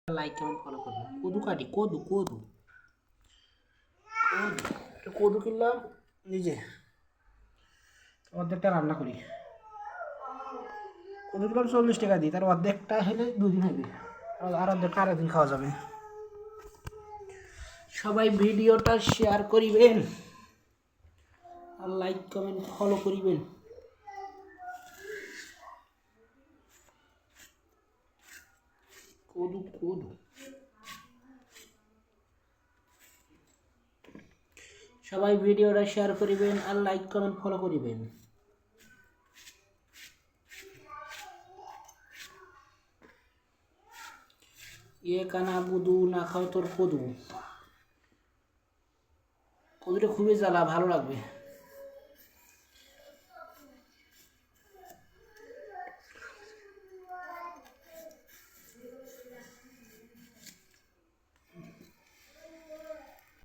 Like comment follow করবেন। কদু কাটি, কদু কদু কদু কদু কিনলাম নিজে, অর্ধেকটা রান্না করি। কদু কিনলাম 40 টাকা দিই, তার অর্ধেকটা হলে 2 দিন হবে, আর অর্ধেকটা আরেকদিন খাওয়া যাবে। সবাই ভিডিওটা শেয়ার করিবেন আর লাইক কমেন্ট ফলো করিবেন। কদু কদু সবাই ভিডিওটা শেয়ার করিবেন আর লাইক কমেন্ট ফলো করিবেন। কানা বুদু না খাও তোর কদু, কদুটা খুবই জ্বালা, ভালো লাগবে।